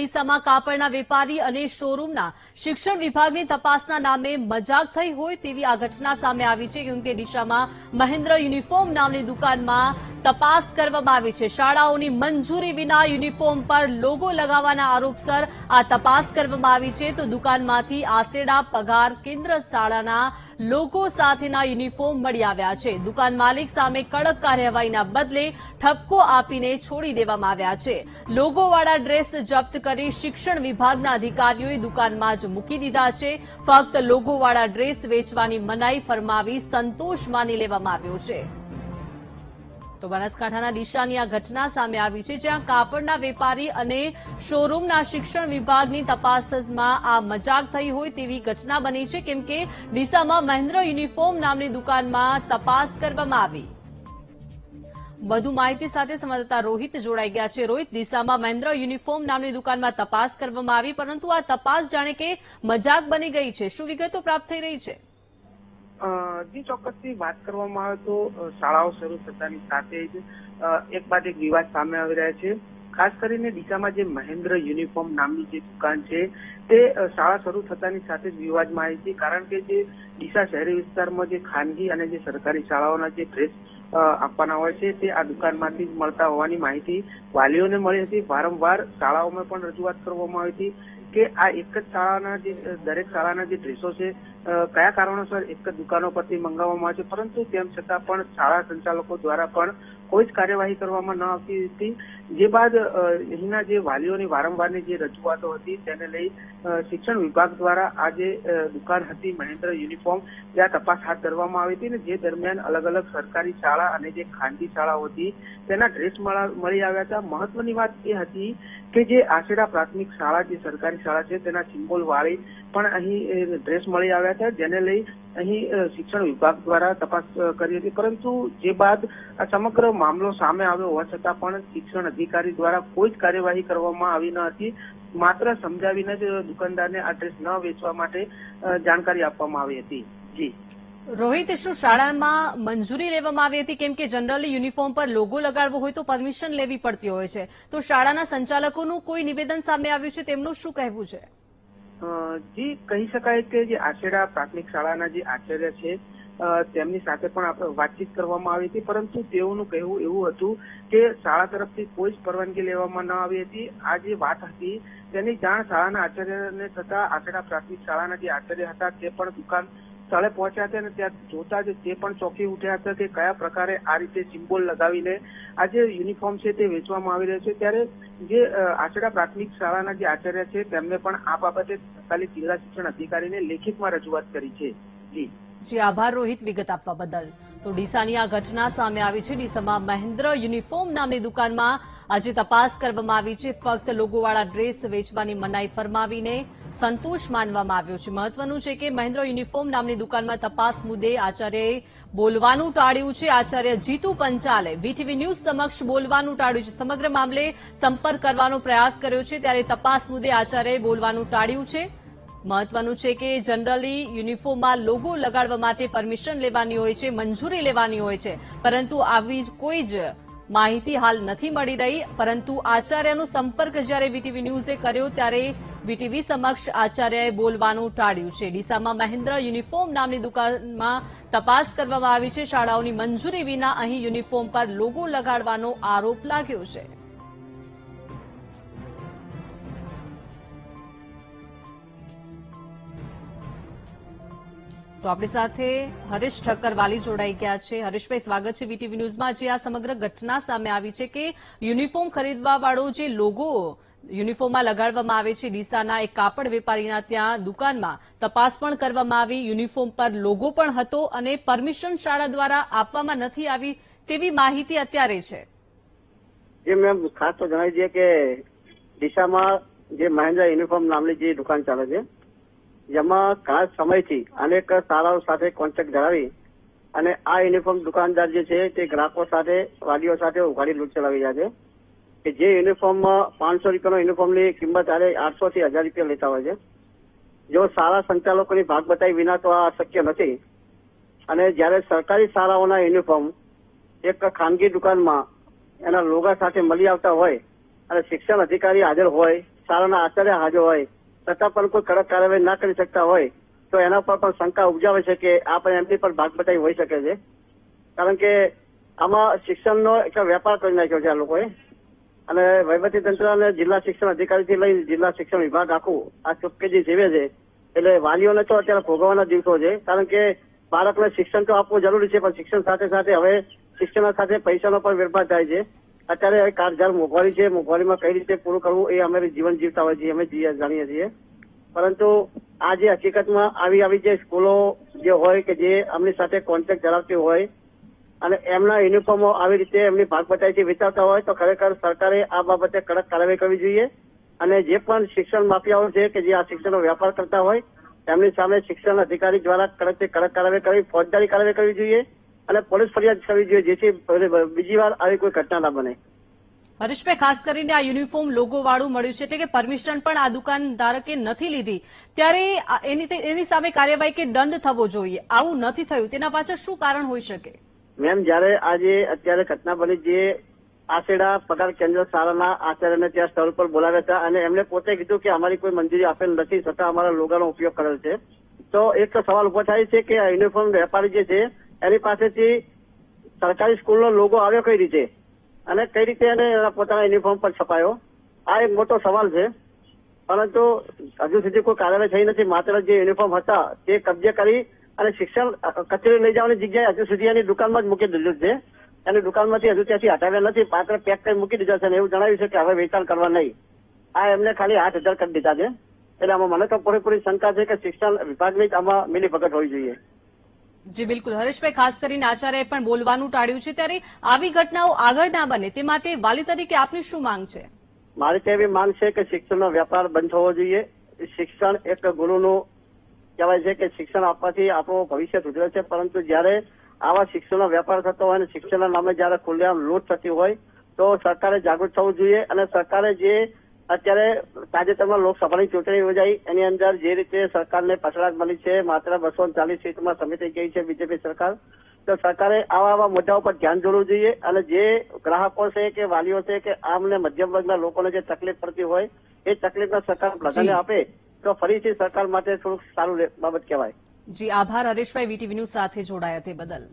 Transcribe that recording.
ડીસામાં કાપડના વેપારી અને શોરૂમના શિક્ષણ વિભાગની તપાસના નામે મજાક થઈ હોય તેવી આ ઘટના સામે આવી છે, કેમ કે ડીસામાં મહેન્દ્ર યુનિફોર્મ નામની દુકાનમાં તપાસ કરવામાં આવી છે। શાળાઓની મંજૂરી વિના યુનિફોર્મ પર લોગો લગાવવાના આરોપસર આ તપાસ કરવામાં આવી છે। તો દુકાનમાંથી આસેડા પગાર કેન્દ્ર શાળાના લોગો સાથેના યુનિફોર્મ મળી આવ્યા છે। દુકાન માલિક સામે કડક કાર્યવાહીના બદલે ઠપકો આપીને છોડી દેવામાં આવ્યા છે। લોગોવાળા ડ્રેસ જપ્ત કરી શિક્ષણ વિભાગના અધિકારીઓએ દુકાનમાં જ મૂકી દીધા છે। ફક્ત લોગોવાળા ડ્રેસ વેચવાની મનાઈ ફરમાવી સંતોષ માની લેવામાં આવ્યો છે। તો બનાસકાંઠાના ડીસાની આ ઘટના સામે આવી છે, જ્યાં કાપડના વેપારી અને શોરૂમના શિક્ષણ વિભાગની તપાસમાં આ મજાક થઈ હોય તેવી ઘટના બની છે, કેમ કે ડીસામાં મહેન્દ્ર યુનિફોર્મ નામની દુકાનમાં તપાસ કરવામાં આવી। વધુ માહિતી સાથે સંવાદદાતા રોહિત જોડાઈ ગયા છે। રોહિત, ડીસામાં મહેન્દ્ર યુનિફોર્મ નામની દુકાનમાં તપાસ કરવામાં આવી, પરંતુ આ તપાસ જાણે કે મજાક બની ગઈ છે। શું વિગતો પ્રાપ્ત થઈ રહી છે? જી ચોક્કસથી વાત કરવામાં આવે તો શાળાઓ શરૂ થતાની સાથે જ એક બાદ એક વિવાદ સામે આવી રહ્યા છે। ખાસ કરીને ડીસામાં જે મહેન્દ્ર યુનિફોર્મ નામની જે દુકાન છે તે શાળા શરૂ થતાની સાથે જ વિવાદમાં આવી છે, કારણ કે જે ડીસા શહેરી વિસ્તારમાં જે ખાનગી અને જે સરકારી શાળાઓના જે ડ્રેસ આપવાના હોય છે તે આ દુકાનમાંથી જ મળતા હોવાની માહિતી વાલીઓને મળી હતી। વારંવાર શાળાઓમાં પણ રજૂઆત કરવામાં આવી હતી કે આ એક જ શાળાના જે દરેક શાળાના જે ડ્રેસો છે કયા કારણોસર એક જ દુકાનો પરથી મંગાવવામાં આવે છે, પરંતુ તેમ છતાં પણ શાળા સંચાલકો દ્વારા પણ કોઈ જ કાર્યવાહી કરવામાં ન આવતી હતી। જે બાદ અહીંના જે વાલીઓની વારંવારની જે રજૂઆતો હતી તેને લઈ શિક્ષણ વિભાગ દ્વારા આ જે દુકાન હતી મહેન્દ્ર યુનિફોર્મ ત્યાં તપાસ હાથ ધરવામાં આવી હતી, ને જે દરમિયાન અલગ અલગ સરકારી શાળા અને જે ખાનગી શાળાઓ હતી તેના ડ્રેસ મળી આવ્યા હતા। મહત્વની વાત એ હતી કે જે આસેડા પ્રાથમિક શાળા જે સરકારી શાળા છે તેના સિમ્બોલ વાળી પણ અહીં ડ્રેસ મળી આવ્યા હતા, જેને લઈ અહીં શિક્ષણ વિભાગ દ્વારા તપાસ કરી હતી। પરંતુ જે બાદ આ સમગ્ર મામલો સામે આવ્યો હોવા છતાં પણ શિક્ષણ અધિકારી દ્વારા કોઈ જ કાર્યવાહી કરવામાં આવી ન હતી। માત્ર સમજાવીને જ દુકાનદારને આ ડ્રેસ ન વેચવા માટે જાણકારી આપવામાં આવી હતી। જી રોહિત, શું શાળામાં મંજૂરી લેવામાં આવી હતી? કેમ કે જનરલી યુનિફોર્મ પર લોગો લગાડવો હોય તો પરમિશન લેવી પડતી હોય છે, તો શાળાના સંચાલકોનું કોઈ નિવેદન સામે આવ્યું છે, તેમનું શું કહેવું છે? જી કહી શકાય કે જે આસેડા પ્રાથમિક શાળાના જે આચાર્ય છે તેમની સાથે પણ આપણે વાતચીત કરવામાં આવી હતી, પરંતુ તેઓનું કહેવું એવું હતું કે શાળા તરફથી કોઈ જ પરવાનગી લેવામાં ન આવી હતી। આ જે વાત હતી તેની જાણ શાળાના આચાર્યને થતા આસેડા પ્રાથમિક શાળાના જે આચાર્ય હતા તે પણ દુકાન સ્થળે પહોંચ્યા હતા અને ત્યાં જોતા જ તે પણ ચોંકી ઉઠ્યા હતા કે કયા પ્રકારે આ રીતે સિમ્બોલ લગાવીને આ જે યુનિફોર્મ છે તે વેચવામાં આવી રહ્યો છે। ત્યારે જે આસેડા પ્રાથમિક શાળાના જે આચાર્ય છે તેમને પણ આ બાબતે તત્કાલીન જિલ્લા શિક્ષણ અધિકારીને લેખિતમાં રજૂઆત કરી છે। જી આભાર રોહિત વિગત આપવા બદલ। તો ડીસાની આ ઘટના સામે આવી છે। ડીસામાં મહેન્દ્ર યુનિફોર્મ નામની દુકાનમાં આજે તપાસ કરવામાં આવી છે। ફક્ત લોગોવાળા ડ્રેસ વેચવાની મનાઈ ફરમાવીને સંતોષ માનવામાં આવ્યો છે। મહત્વનું છે કે મહેન્દ્ર યુનિફોર્મ નામની દુકાનમાં તપાસ મુદ્દે આચાર્યએ બોલવાનું ટાળ્યું છે। આચાર્ય જીતુ પંચાલે વીટીવી ન્યૂઝ સમક્ષ બોલવાનું ટાળ્યું છે। સમગ્ર મામલે સંપર્ક કરવાનો પ્રયાસ કર્યો છે, ત્યારે તપાસ મુદ્દે આચાર્યએ બોલવાનું ટાળ્યું છે। મહત્વનું છે કે જનરલી યુનિફોર્મમાં લોગો લગાડવા માટે પરમિશન લેવાની હોય છે, મંજૂરી લેવાની હોય છે, પરંતુ આવી કોઈ જ માહિતી હાલ નથી મળી રહી। પરંતુ આચાર્યનો સંપર્ક જ્યારે વીટીવી ન્યૂઝે કર્યો ત્યારે વીટીવી સમક્ષ આચાર્યએ બોલવાનું ટાળ્યું છે। ડીસામાં મહેન્દ્ર યુનિફોર્મ નામની દુકાનમાં તપાસ કરવામાં આવી છે। શાળાઓની મંજૂરી વિના અહીં યુનિફોર્મ પર લોગો લગાડવાનો આરોપ લાગ્યો છે। તો આપણી સાથે હરીશ ઠક્કરવાલી જોડાઈ ગયા છે। હરીશભાઈ, સ્વાગત છે વીટીવી ન્યૂઝમાં। જે આ સમગ્ર ઘટના સામે આવી છે કે યુનિફોર્મ ખરીદવાવાળો જે લોગો યુનિફોર્મમાં લગાડવામાં આવે છે, ડીસાના એક કાપડ વેપારીના ત્યાં દુકાનમાં તપાસ પણ કરવામાં આવી, યુનિફોર્મ પર લોગો પણ હતો અને પરમિશન શાળા દ્વારા આપવામાં નથી આવી તેવી માહિતી અત્યારે છે। જે મેમ ખાસ તો જણાવી દઈએ કે ડીસામાં જે મહેન્દ્ર યુનિફોર્મ નામની જે દુકાન ચાલે છે જેમાં ખાસ સમયથી અનેક શાળાઓ સાથે કોન્ટેક્ટ ધરાવી અને આ યુનિફોર્મ દુકાનદાર જે છે તે ગ્રાહકો સાથે વાલીઓ સાથે ઉઘાડી લૂંટ ચલાવી રહ્યા છે કે જે યુનિફોર્મ 500 રૂપિયાનો યુનિફોર્મની કિંમત આજે 800 થી 1000 રૂપિયા લેતા હોય છે। જો શાળા સંચાલકોની ભાગ બતાવી વિના તો આ શક્ય નથી। અને જ્યારે સરકારી શાળાઓના યુનિફોર્મ એક ખાનગી દુકાનમાં એના લોગા સાથે મળી આવતા હોય અને શિક્ષણ અધિકારી હાજર હોય શાળાના આચાર્ય હાજર હોય છતાં પણ કોઈ કડક કાર્યવાહી ના કરી શકતા હોય તો એના પર પણ શંકા ઉપજાવે છે કે આ પણ એમની પર ભાગ બટાઈ હોઈ શકે છે. કારણ કે આમાં શિક્ષણનો એક વેપાર કરી નાખ્યો છે આ લોકોએ અને વહીવટીતંત્ર અને જિલ્લા શિક્ષણ અધિકારીથી લઈ જિલ્લા શિક્ષણ વિભાગ આખું આ ચુપકેજી જીવે છે. એટલે વાલીઓને તો અત્યારે ભોગવવાના દિવસો છે. કારણ કે બાળકને શિક્ષણ તો આપવું જરૂરી છે, પણ શિક્ષણ સાથે સાથે હવે શિક્ષણ સાથે પૈસાનો પણ વેપાર થાય છે. અત્યારે કાળઝાળ મોંઘવારી છે, મોંઘવારીમાં કઈ રીતે પૂરું કરવું એ અમે જીવન જીવતા હોય છીએ, અમે જાણીએ છીએ. પરંતુ આ જે હકીકતમાં આવી જે સ્કૂલો જે હોય કે જે અમની સાથે કોન્ટેક્ટ ધરાવતી હોય અને એમના યુનિફોર્મો આવી રીતે એમની ભાગ બટાઈથી વેચાતા હોય તો ખરેખર સરકારે આ બાબતે કડક કાર્યવાહી કરવી જોઈએ. અને જે પણ શિક્ષણ માફિયાઓ છે કે જે આ શિક્ષણનો વેપાર કરતા હોય તેમની સામે શિક્ષણ અધિકારી દ્વારા કડકથી કડક કાર્યવાહી કરવી, ફોજદારી કાર્યવાહી કરવી જોઈએ અને પોલીસ ફરિયાદ કરવી જોઈએ, જેથી બીજી વાર આવી કોઈ ઘટના ના બને. હરીશભાઈ, ખાસ કરીને આ યુનિફોર્મ લોગો વાળું મળ્યું છે, એટલે કે પરમિશન પણ આ દુકાન ધારકે નથી લીધી, ત્યારે એની સામે કાર્યવાહી કે દંડ થવો જોઈએ. આવું નથી થયું, તેના પાછળ શું કારણ હોઈ શકે? મેમ, જયારે આજે અત્યારે ઘટના બની, જે આશેડા પગાર કેન્દ્ર શાળાના આચાર્યને ત્યાં સ્થળ પર બોલાવ્યા હતા અને એમને પોતે કીધું કે અમારી કોઈ મંજૂરી આપેલ નથી, છતાં અમારા લોગાનો ઉપયોગ કરેલ છે. તો એક સવાલ ઉભો થાય છે કે આ યુનિફોર્મ વેપારી જે છે એની પાસેથી સરકારી સ્કૂલનો લોગો આવ્યો કઈ રીતે અને કઈ રીતે એને પોતાના યુનિફોર્મ પર છપાયો, આ એક મોટો સવાલ છે. પરંતુ હજુ સુધી કોઈ કાર્યવાહી થઈ નથી. માત્ર જે યુનિફોર્મ હતા તે કબજે કરી અને શિક્ષણ કચેરી લઈ જવાની જગ્યાએ હજુ સુધી એની દુકાનમાં જ મૂકી દીધું છે. એની દુકાનમાંથી હજુ ત્યાંથી હટાવ્યા નથી, પાત્ર પેક કરી મૂકી દીધા છે અને એવું જણાવ્યું છે કે હવે વેચાણ કરવા નહીં. આ એમને ખાલી 8,000 કરી દીધા છે. એટલે આમાં મને તો પૂરેપૂરી શંકા છે કે શિક્ષણ વિભાગની આમાં મિલીભગત હોવી જોઈએ. જી બિલકુલ હરેશભાઈ, ખાસ કરીને આચાર્યએ પણ બોલવાનું ટાળ્યું છે, ત્યારે આવી ઘટનાઓ આગળ ના બને તે માટે વાલી તરીકે આપની શું માંગ છે? મારી તો એવી માંગ છે કે શિક્ષણનો વેપાર બંધ થવો જોઈએ. શિક્ષણ એક ગુરુનું કહેવાય છે કે શિક્ષણ આપવાથી આપણું ભવિષ્ય સુધરે છે, પરંતુ જયારે આવા શિક્ષણનો વેપાર થતો હોય અને શિક્ષણના નામે જયારે ખુલ્લેઆમ લૂંટ થતી હોય તો સરકારે જાગૃત થવું જોઈએ. અને સરકારે જે અત્યારે તાજેતરમાં લોકસભાની ચૂંટણી યોજાઈ એની અંદર જે રીતે સરકારને પછડાટ મળી છે, માત્ર 240 સીટમાં સમિતિ ગઈ છે બીજેપી સરકાર, તો સરકારે આવા મુદ્દાઓ પર ધ્યાન દોરવું જોઈએ. અને જે ગ્રાહકો છે કે વાલીઓ છે કે આમ ને મધ્યમ વર્ગના લોકોને જે તકલીફ પડતી હોય એ તકલીફના સરકાર પ્રાધાન્ય આપે તો ફરીથી સરકાર માટે થોડુંક સારું બાબત કહેવાય. જી આભાર હરેશભાઈ, વીટીવી ન્યૂઝ સાથે જોડાયા તે બદલ.